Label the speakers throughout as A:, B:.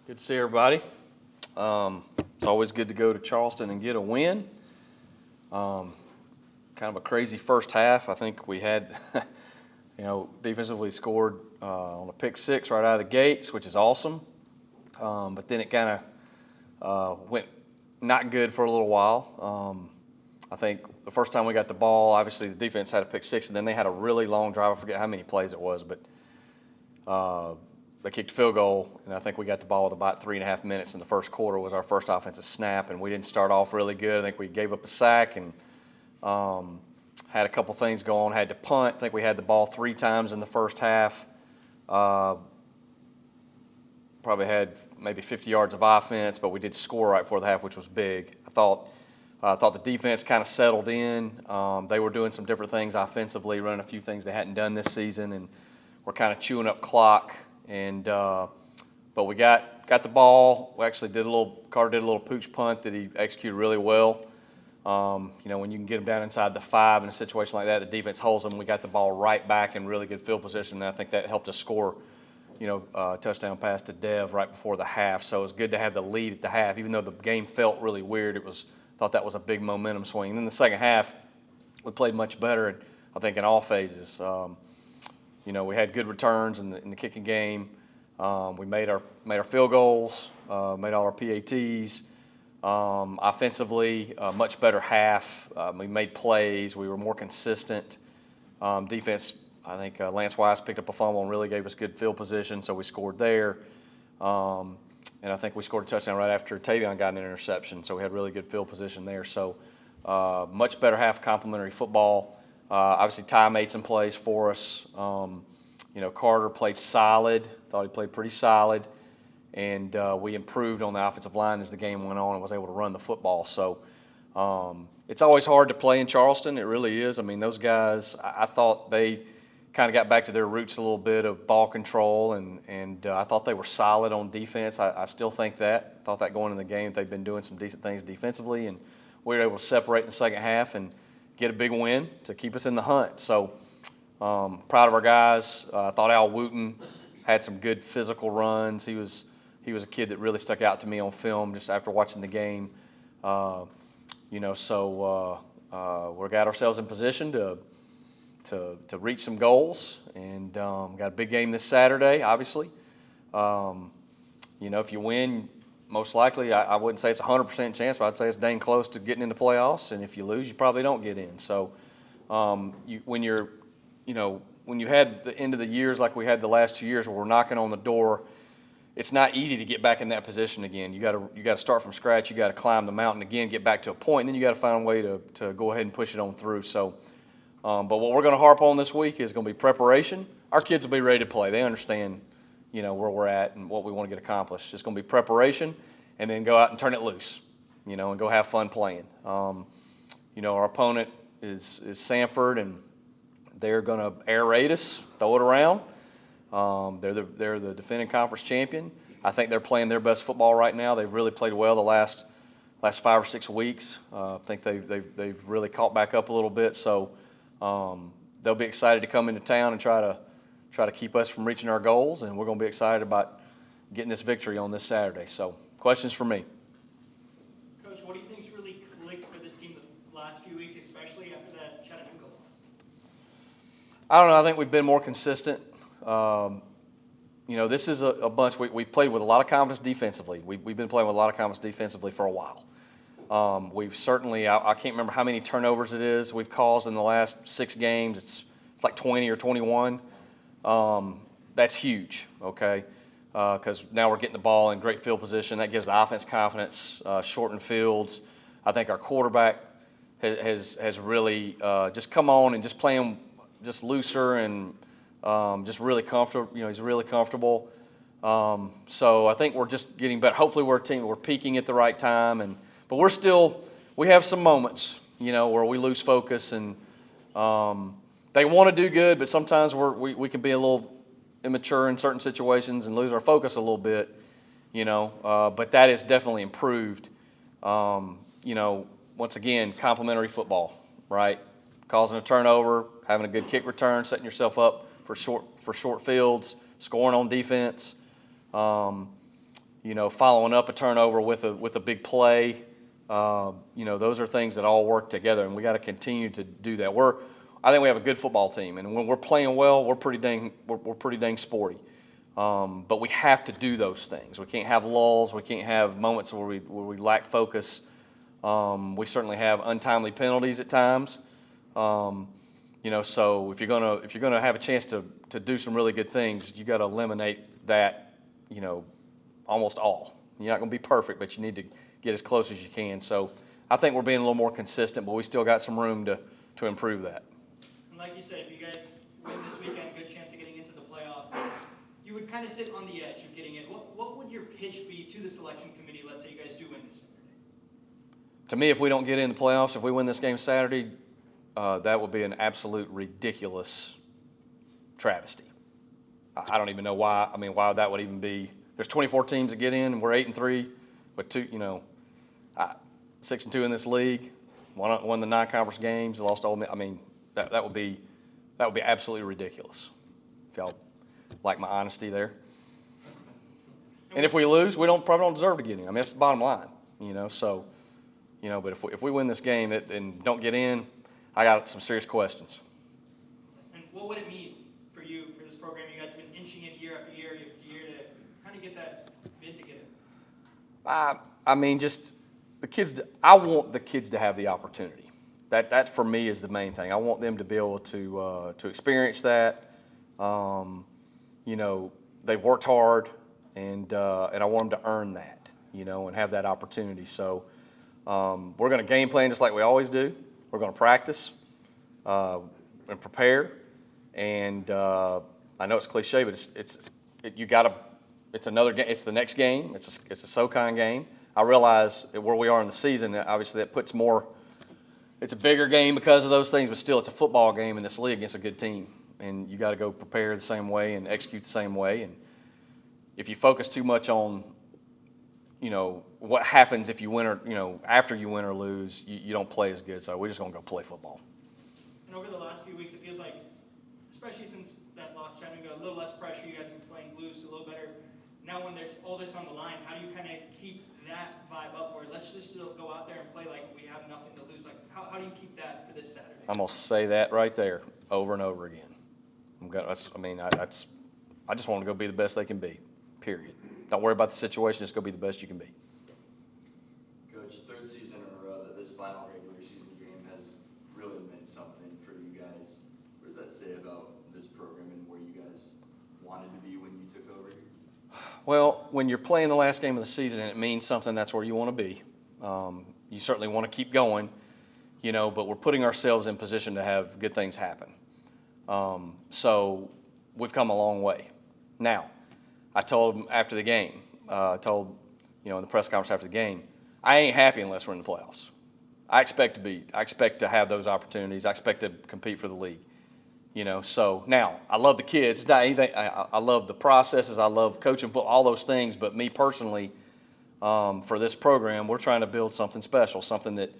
A: Good to see everybody. It's always good to go to Charleston and get a win. Kind of a crazy first half. I think we had, defensively scored on a pick six right out of the gates, which is awesome. But then it kind of went not good for a little while. I think the first time we got the ball, obviously the defense had a pick six, and then they had a really long drive. I forget how many plays it was, but they kicked a field goal, and I think we got the ball with about 3.5 minutes in the first quarter was our first offensive snap, and we didn't start off really good. I think we gave up a sack and had a couple things go on, had to punt. I think we had the ball 3 times in the first half. Probably had maybe 50 yards of offense, but we did score right before the half, which was big. I thought the defense kind of settled in. They were doing some different things offensively, running a few things they hadn't done this season, and we're kind of chewing up clock. And but we got the ball. We actually Carter did a little pooch punt that he executed really well. When you can get them down inside the 5 in a situation like that, the defense holds them. We got the ball right back in really good field position, and I think that helped us score. A touchdown pass to Dev right before the half. So it was good to have the lead at the half, even though the game felt really weird. Thought that was a big momentum swing. And then the second half, we played much better, I think, in all phases. We had good returns in the kicking game. We made our field goals, made all our PATs. Offensively, a much better half. We made plays. We were more consistent. Defense, I think Lance Wise picked up a fumble and really gave us good field position, so we scored there. And I think we scored a touchdown right after Tavion got an interception, so we had really good field position there. So much better half complimentary football. Obviously, Ty made some plays for us. Carter played solid. Thought he played pretty solid. And we improved on the offensive line as the game went on and was able to run the football. So it's always hard to play in Charleston. It really is. I mean, those guys, I thought they kind of got back to their roots a little bit of ball control, and I thought they were solid on defense. I still think that. I thought that going into the game, they've been doing some decent things defensively, and we were able to separate in the second half and get a big win to keep us in the hunt. So proud of our guys. I thought Al Wooten had some good physical runs. He was a kid that really stuck out to me on film just after watching the game. We got ourselves in position to reach some goals, and got a big game this Saturday, obviously. If you win, most likely, I wouldn't say it's a 100% chance, but I'd say it's dang close to getting into playoffs, and if you lose, you probably don't get in. So when you had the end of the years like we had the last 2 years where we're knocking on the door, it's not easy to get back in that position again. You got to start from scratch. You got to climb the mountain again, get back to a point, and then you got to find a way to go ahead and push it on through. So, but what we're going to harp on this week is going to be preparation. Our kids will be ready to play. They understand, where we're at and what we want to get accomplished. It's going to be preparation, and then go out and turn it loose, and go have fun playing. Our opponent is Samford, and they're going to air raid us, throw it around. They're the defending conference champion. I think they're playing their best football right now. They've really played well the last 5 or 6 weeks. I think they've really caught back up a little bit. So they'll be excited to come into town and try to keep us from reaching our goals. And we're going to be excited about getting this victory on this Saturday. So questions for me?
B: Coach, what do you think's really clicked for this team the last few weeks, especially after that Chattanooga loss?
A: I don't know. I think we've been more consistent. This is a bunch. We've played with a lot of confidence defensively. We've been playing with a lot of confidence defensively for a while. We've certainly, I can't remember how many turnovers it is we've caused in the last 6 games. It's like 20 or 21. That's huge, okay? Because now we're getting the ball in great field position. That gives the offense confidence, shortened fields. I think our quarterback has really just come on and just playing just looser and just really comfortable. He's really comfortable. So I think we're just getting better. Hopefully we're a team. We're peaking at the right time, but we have some moments, where we lose focus, and they want to do good, but sometimes we can be a little immature in certain situations and lose our focus a little bit, But that is definitely improved. Once again, complementary football, right? Causing a turnover, having a good kick return, setting yourself up for short fields, scoring on defense. following up a turnover with a big play. Those are things that all work together, and we got to continue to do that. I think we have a good football team, and when we're playing well, we're pretty dang sporty. But we have to do those things. We can't have lulls. We can't have moments where we lack focus. We certainly have untimely penalties at times. So if you're gonna have a chance to do some really good things, you got to eliminate that. Almost all. You're not going to be perfect, but you need to get as close as you can. So I think we're being a little more consistent, but we still got some room to improve that.
B: And like you said, if you guys win this weekend, good chance of getting into the playoffs. You would kind of sit on the edge of getting in. What would your pitch be to the selection committee? Let's say you guys do win this Saturday.
A: To me, if we don't get in the playoffs, if we win this game Saturday, that would be an absolute ridiculous travesty. I don't even know why. I mean, why that would even be. There's 24 teams that get in, and we're 8-3, but 6-2 in this league. Won the non-conference games, lost Ole Miss. I mean, that would be absolutely ridiculous. If y'all like my honesty there. And if we lose, we probably don't deserve to get in. I mean, that's the bottom line. But if we win this game and don't get in, I got some serious questions.
B: And what would it mean for you, for this program? You guys have been inching in year after year after year to kind of get that bid to get in.
A: I mean, just the kids. I want the kids to have the opportunity. That for me is the main thing. I want them to be able to experience that. They've worked hard, and I want them to earn that. And have that opportunity. So we're going to game plan just like we always do. We're going to practice and prepare. And I know it's cliche, but it's another game. It's the next game. It's a SoCon game. I realize where we are in the season. Obviously, that puts more. It's a bigger game because of those things, but still, it's a football game in this league against a good team, and you got to go prepare the same way and execute the same way. And if you focus too much on, what happens if you win or after you win or lose, you don't play as good. So we're just gonna go play football.
B: And over the last few weeks, it feels like, especially since that loss, Chattanooga, a little less pressure. You guys have been playing loose, a little better. Now, when there's all this on the line, how do you kind of keep that vibe up? Where let's just go out there and play like we have nothing to lose. Like, how do you keep that for this Saturday?
A: I'm gonna say that right there over and over again. I just want to go be the best they can be. Period. Don't worry about the situation. Just go be the best you can be.
C: Coach, third season in a row that this final regular season game has really meant something for you guys. What does that say about this program and where you guys wanted to be when you took over here?
A: Well, when you're playing the last game of the season and it means something, that's where you want to be. You certainly want to keep going, but we're putting ourselves in position to have good things happen. So we've come a long way. Now, I told him after the game, in the press conference after the game, I ain't happy unless we're in the playoffs. I expect to have those opportunities. I expect to compete for the league. So now I love the kids. It's not anything. I love the processes. I love coaching football, all those things. But me personally, for this program, we're trying to build something special, something that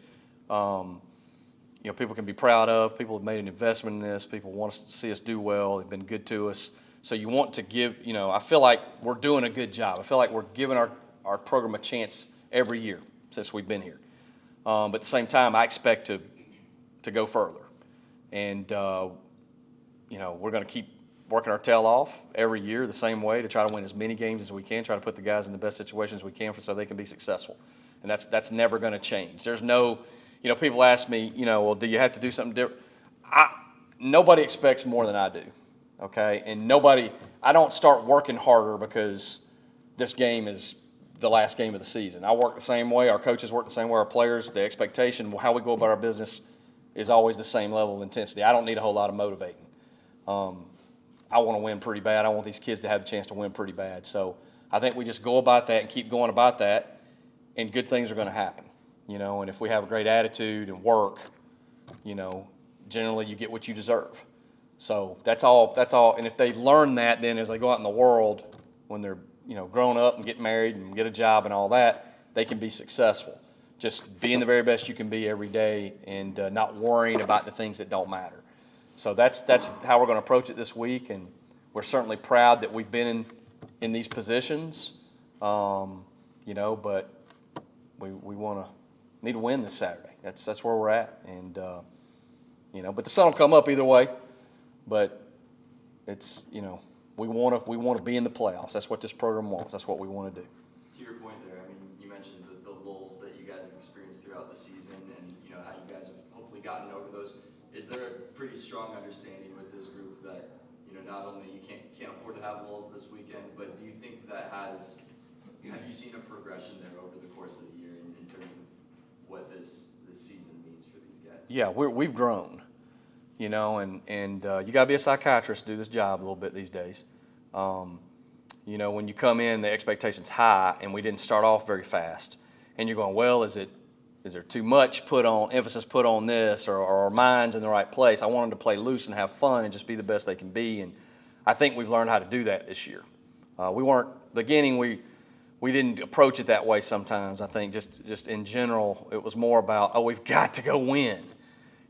A: people can be proud of. People have made an investment in this. People want to see us do well. They've been good to us. So you want to give, I feel like we're doing a good job. I feel like we're giving our program a chance every year since we've been here. But at the same time, I expect to go further. And, we're going to keep working our tail off every year the same way to try to win as many games as we can, try to put the guys in the best situations we can so they can be successful. And that's never going to change. There's no, people ask me, well, do you have to do something different? Nobody expects more than I do. Okay, and I don't start working harder because this game is the last game of the season. I work the same way. Our coaches work the same way. Our players, the expectation, how we go about our business is always the same level of intensity. I don't need a whole lot of motivating. I want to win pretty bad. I want these kids to have the chance to win pretty bad. So I think we just go about that and keep going about that, and good things are going to happen. And if we have a great attitude and work, generally you get what you deserve. So that's all. And if they learn that, then as they go out in the world, when they're grown up and get married and get a job and all that, they can be successful. Just being the very best you can be every day and not worrying about the things that don't matter. So that's how we're going to approach it this week, and we're certainly proud that we've been in these positions. But we need to win this Saturday. That's where we're at, and but the sun will come up either way. But it's we want to be in the playoffs. That's what this program wants. That's what we want to do.
C: To your point there, I mean, you mentioned the lulls that you guys have experienced throughout the season, and how you guys have hopefully gotten over those. Is there a pretty strong understanding with this group that not only you can't afford to have lulls this weekend, but do you think that have you seen a progression there over the course of the year in terms of what this season means for these guys?
A: Yeah, we've grown, and you got to be a psychiatrist to do this job a little bit these days. When you come in, the expectation's high, and we didn't start off very fast, and you're going, well, is there too much emphasis put on this, or our minds in the right place? I want them to play loose and have fun and just be the best they can be, and I think we've learned how to do that this year. We weren't beginning. We didn't approach it that way sometimes. I think just in general, it was more about, we've got to go win,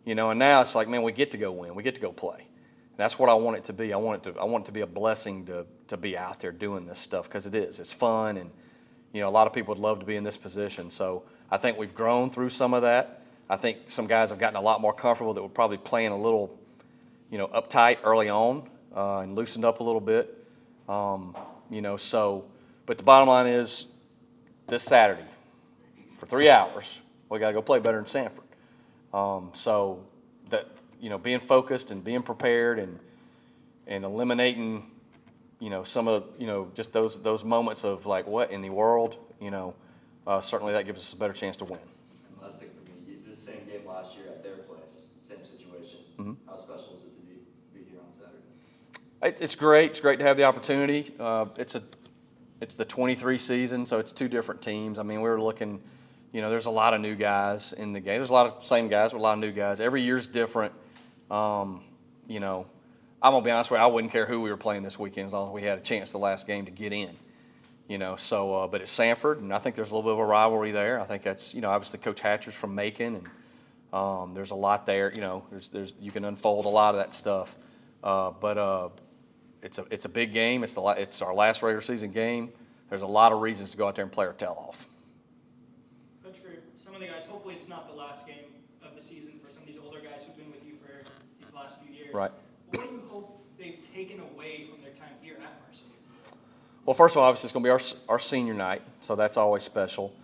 A: and now it's like, man, we get to go win. We get to go play. And that's what I want it to be. I want it to be a blessing to be out there doing this stuff, because it is. It's fun, and a lot of people would love to be in this position. So I think we've grown through some of that. I think some guys have gotten a lot more comfortable that were probably playing a little, uptight early on, and loosened up a little bit. But the bottom line is, this Saturday, for 3 hours, we got to go play better than Samford. So that, being focused and being prepared and eliminating, some of, just those moments of like, what in the world, certainly that gives us a better chance to win.
C: And last thing for me, this same game last year at their place, same situation.
A: Mm-hmm.
C: How special is it to be here on Saturday?
A: It's great. It's great to have the opportunity. It's the 23 season, so it's two different teams. I mean, we were looking, there's a lot of new guys in the game. There's a lot of same guys, but a lot of new guys. Every year's different. I'm going to be honest with you, I wouldn't care who we were playing this weekend as long as we had a chance the last game to get in. But it's Samford, and I think there's a little bit of a rivalry there. I think that's, obviously Coach Hatcher's from Macon, and there's a lot there. There's you can unfold a lot of that stuff. But it's a big game. It's our last regular season game. There's a lot of reasons to go out there and play our tail off.
B: Coach, for some of the guys, hopefully it's not the last game of the season for some of these older guys who've been with you for these last few years.
A: Right.
B: What do you hope they've taken away from their time here at Mercer?
A: Well, first of all, obviously it's going to be our senior night, so that's always special.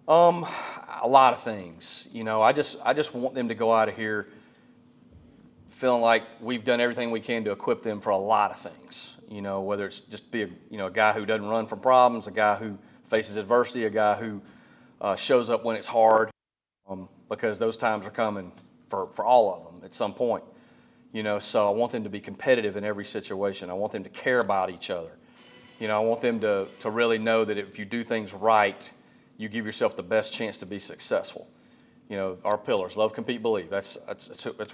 A: A lot of things. I just want them to go out of here feeling like we've done everything we can to equip them for a lot of things. Whether it's just be a guy who doesn't run from problems, a guy who faces adversity, a guy who shows up when it's hard, because those times are coming for all of them at some point. So I want them to be competitive in every situation. I want them to care about each other. I want them to really know that if you do things right, you give yourself the best chance to be successful. Our pillars: love, compete, believe. That's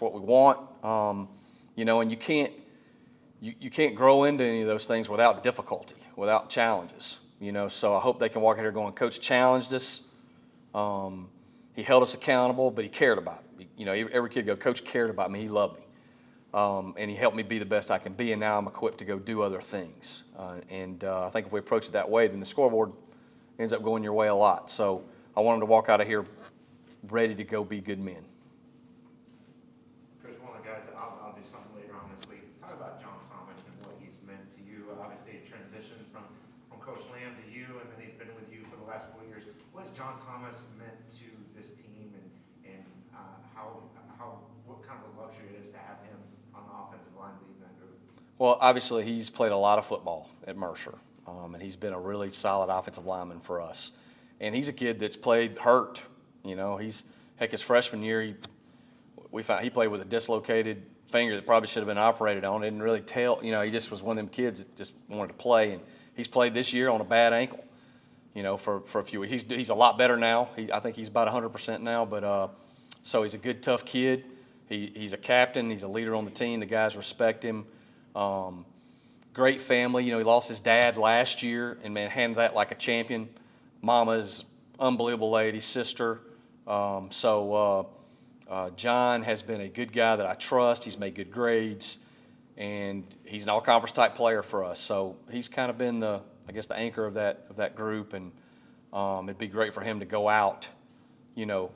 A: what we want. And you can't grow into any of those things without difficulty, without challenges. So I hope they can walk out here going, Coach challenged us. He held us accountable, but he cared about it. Every kid go, Coach cared about me. He loved me. And he helped me be the best I can be, and now I'm equipped to go do other things. I think if we approach it that way, then the scoreboard ends up going your way a lot. So I want them to walk out of here ready to go be good men.
D: Coach, one of the guys, I'll do something later on this week. Talk about John Thomas and what he's meant to you. Obviously, it transitioned from Coach Lamb to you, and then he's been with you for the last 4 years. What has John Thomas meant to this team, and what kind of a luxury it is to have him on the offensive line leading that group? Well,
A: obviously, he's played a lot of football at Mercer, and he's been a really solid offensive lineman for us. And he's a kid that's played hurt. His freshman year, we found he played with a dislocated finger that probably should have been operated on. Didn't really tell. He just was one of them kids that just wanted to play. And he's played this year on a bad ankle, for a few weeks. He's a lot better now. I think he's about 100% now. But so he's a good, tough kid. He's a captain. He's a leader on the team. The guys respect him. Great family. He lost his dad last year and, man, handled that like a champion. Mama's unbelievable lady, sister. John has been a good guy that I trust. He's made good grades, and he's an all-conference type player for us. So he's kind of been the I guess, the anchor of that group, and it'd be great for him to go out,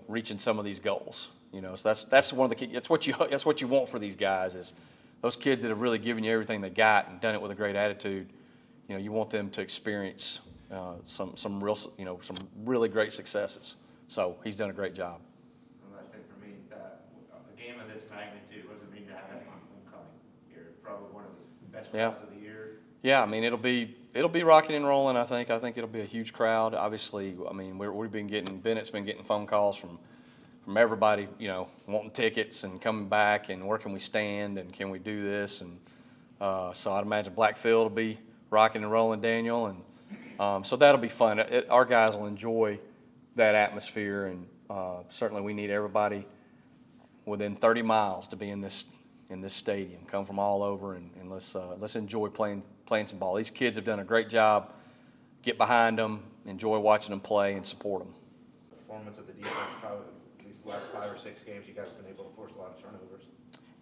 A: reaching some of these goals. So that's one of the key. That's what you want for these guys, is those kids that have really given you everything they got and done it with a great attitude. You want them to experience some really great successes. So he's done a great job.
D: And last thing for me, that a game of this magnitude, what does it mean to have that on homecoming? You're probably one of the best crowds of the year.
A: Yeah, I mean, it'll be rocking and rolling. I think it'll be a huge crowd. Obviously, I mean, Bennett's been getting phone calls from everybody, wanting tickets and coming back and where can we stand and can we do this, and so I'd imagine Blackfield will be rocking and rolling, Daniel, and so that'll be fun. Our guys will enjoy that atmosphere, and certainly we need everybody within 30 miles to be in this stadium. Come from all over, and let's enjoy playing some ball. These kids have done a great job. Get behind them, enjoy watching them play, and support them.
D: Performance of the defense, probably these last 5 or 6 games, you guys have been able to force a lot of turnovers.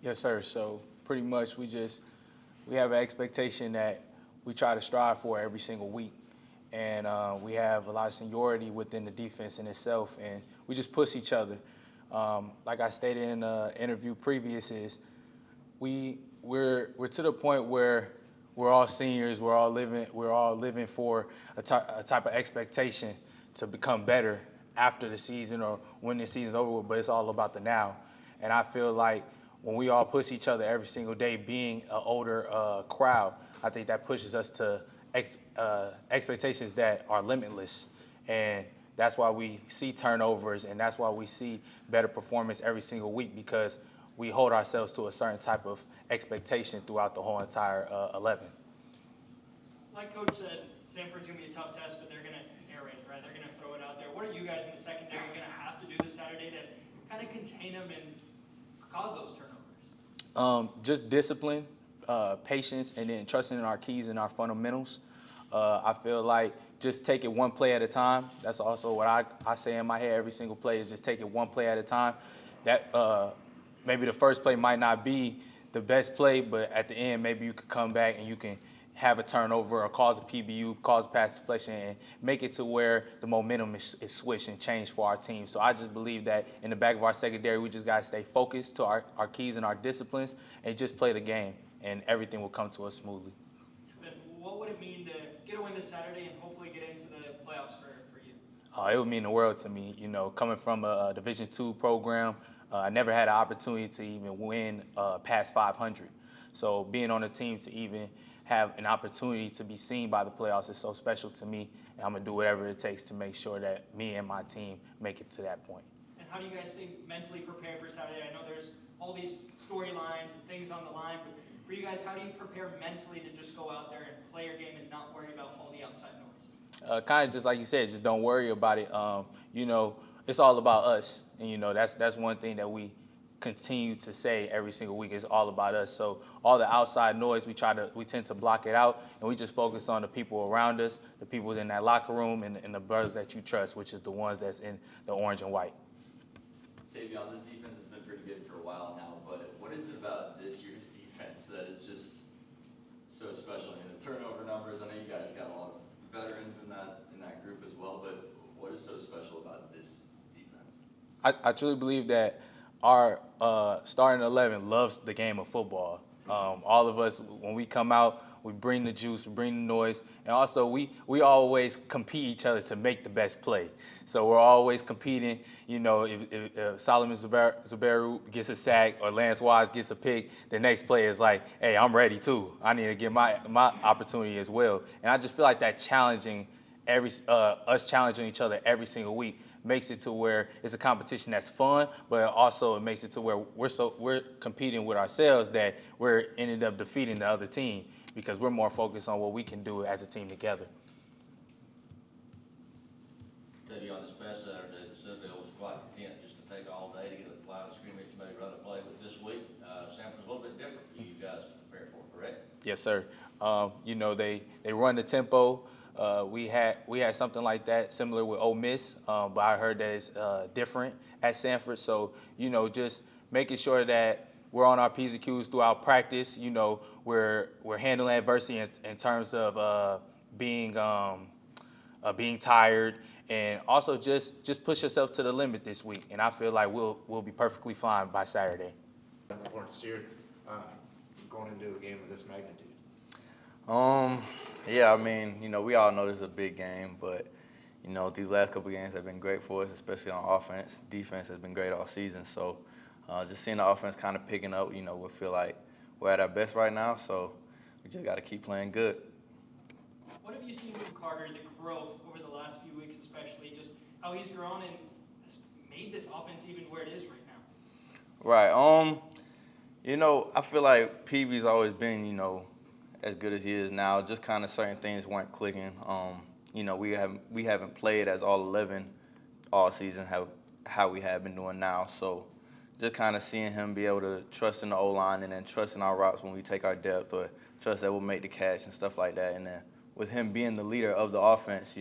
E: Yes, sir. So pretty much we have an expectation that we try to strive for every single week. And we have a lot of seniority within the defense in itself, and we just push each other. Like I stated in the interview previous, is we're to the point where we're all seniors, we're all living for a type of expectation to become better after the season or when the season's over with, but it's all about the now. And I feel like when we all push each other every single day, being an older crowd, I think that pushes us to expectations that are limitless. And that's why we see turnovers, and that's why we see better performance every single week, because we hold ourselves to a certain type of expectation throughout the whole entire 11.
B: Like Coach said, Samford's going to be a tough test, but they're going to air raid, right? They're going to throw it out there. What are you guys in the secondary going to have to do this Saturday to kind of contain them and cause those turnovers?
E: Just discipline, patience, and then trusting in our keys and our fundamentals. I feel like just take it one play at a time. That's also what I say in my head every single play, is just take it one play at a time. That maybe the first play might not be the best play, but at the end maybe you could come back and you can have a turnover or cause a PBU, cause pass deflection, and make it to where the momentum is switched and changed for our team. So I just believe that in the back of our secondary, we just got to stay focused to our keys and our disciplines and just play the game, and everything will come to us smoothly.
B: And what would it mean to get a win this Saturday and hopefully get into the playoffs for you?
E: It would mean the world to me. Coming from a Division II program, I never had an opportunity to even win past 500. So being on a team to even have an opportunity to be seen by the playoffs is so special to me, and I'm going to do whatever it takes to make sure that me and my team make it to that point.
B: And how do you guys stay mentally prepared for Saturday? I know there's all these storylines and things on the line, but for you guys, how do you prepare mentally to just go out there and play your game and not worry about all the outside noise?
E: Kind of just like you said, just don't worry about it. It's all about us, and that's one thing that we continue to say every single week. Is all about us. So all the outside noise, we tend to block it out, and we just focus on the people around us, the people in that locker room, and the brothers that you trust, which is the ones that's in the orange and white.
C: Tavion, this defense has been pretty good for a while now, but what is it about this year's defense that is just so special? I mean, the turnover numbers, I know you guys got a lot of veterans in that group as well, but what is so special about this defense?
E: I truly believe that our starting 11 loves the game of football. All of us, when we come out, we bring the juice, we bring the noise, and also we always compete each other to make the best play. So we're always competing. If Solomon Zubaru gets a sack or Lance Wise gets a pick, the next play is like, hey, I'm ready too. I need to get my opportunity as well. And I just feel like that us challenging each other every single week makes it to where it's a competition that's fun, but also it makes it to where we're competing with ourselves, that we're ended up defeating the other team because we're more focused on what we can do as a team together.
F: Tavion, this past Saturday, the Citadel was quite content just to take all day to get a line of scrimmage, maybe run a play. But this week, Samford's a little bit different for you guys to prepare for, correct?
E: Yes, sir. They run the tempo. We had something like that similar with Ole Miss, but I heard that it's different at Samford. So, just making sure that we're on our P's and Q's throughout practice. We're handling adversity in terms of being tired, and also just push yourself to the limit this week. And I feel like we'll be perfectly fine by Saturday.
D: Weren't steered going into a game of this magnitude.
G: Yeah, I mean, we all know this is a big game, but, these last couple games have been great for us, especially on offense. Defense has been great all season. So just seeing the offense kind of picking up, we feel like we're at our best right now. So we just got to keep playing good.
B: What have you seen from Carter, the growth over the last few weeks, especially just how he's grown and has made this offense even where it is right now?
G: Right. I feel like PV's always been, as good as he is now. Just kind of certain things weren't clicking. We haven't played as all 11 all season how we have been doing now. So just kind of seeing him be able to trust in the O-line and then trust in our routes when we take our depth, or trust that we'll make the catch and stuff like that. And then with him being the leader of the offense,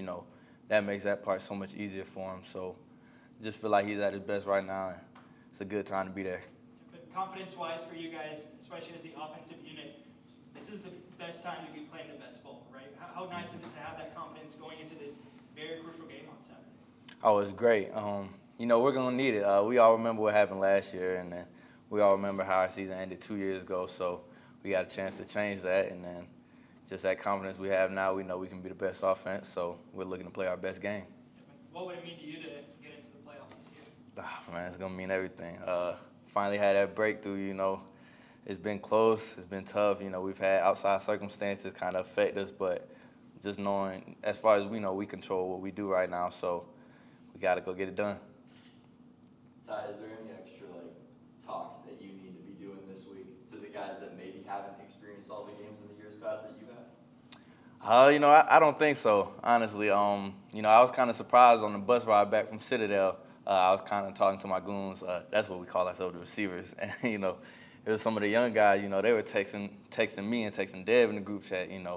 G: that makes that part so much easier for him. So just feel like he's at his best right now, and it's a good time to be there.
B: But confidence-wise for you guys, especially as the offensive unit, this is the best time to be playing the best ball, right? How nice is it to have that confidence going into this very crucial game on Saturday?
G: Oh, it's great. We're going to need it. We all remember what happened last year, and then we all remember how our season ended 2 years ago. So we got a chance to change that, and then just that confidence we have now, we know we can be the best offense, so we're looking to play our best game.
B: What would it mean to you to get into the playoffs this year?
G: Man, it's going to mean everything. Finally had that breakthrough, It's been close. It's been tough. We've had outside circumstances kind of affect us, but just knowing, as far as we know, we control what we do right now, so we got to go get it done.
C: Ty, is there any extra talk that you need to be doing this week to the guys that maybe haven't experienced all the games in the years past that you have?
G: I don't think so, honestly. I was kind of surprised on the bus ride back from Citadel. I was kind of talking to my goons. That's what we call ourselves, the receivers. And, it was some of the young guys, they were texting me and texting Dev in the group chat, man,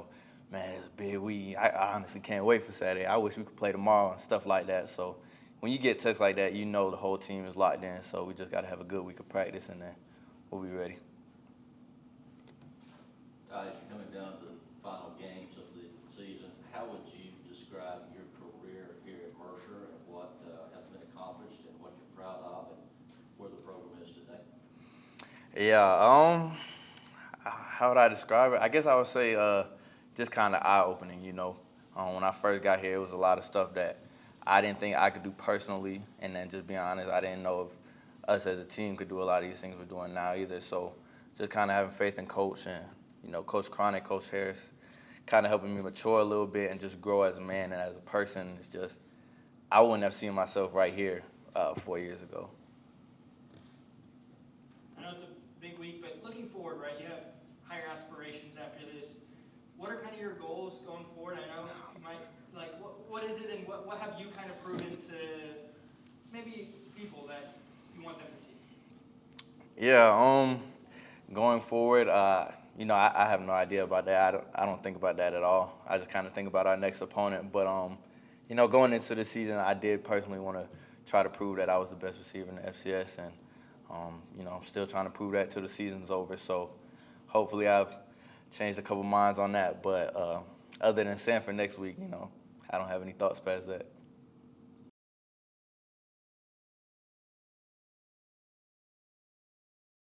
G: it's a big week. I honestly can't wait for Saturday. I wish we could play tomorrow and stuff like that. So when you get texts like that, the whole team is locked in. So we just got to have a good week of practice, and then we'll be ready.
F: Todd, as you're coming down to the final games of the season, how would you describe your career here at Mercer and what has been accomplished and what you're proud of and where the program is today?
G: Yeah, how would I describe it? I guess I would say just kind of eye-opening, When I first got here, it was a lot of stuff that I didn't think I could do personally, and then just being honest, I didn't know if us as a team could do a lot of these things we're doing now either. So just kind of having faith in Coach and, Coach Cronic, Coach Harris, kind of helping me mature a little bit and just grow as a man and as a person. It's just, I wouldn't have seen myself right here 4 years ago.
B: I know it's a big week, but looking forward, right, you have higher aspirations after this. What are kind of your goals going forward? I know you might, what is it and what have you kind of proven to maybe people that you want them to see?
G: Yeah, going forward, I have no idea about that. I don't think about that at all. I just kind of think about our next opponent. But, going into the season, I did personally want to try to prove that I was the best receiver in the FCS. And, I'm still trying to prove that till the season's over. So hopefully I've changed a couple minds on that. But other than Samford next week, I don't have any thoughts past that.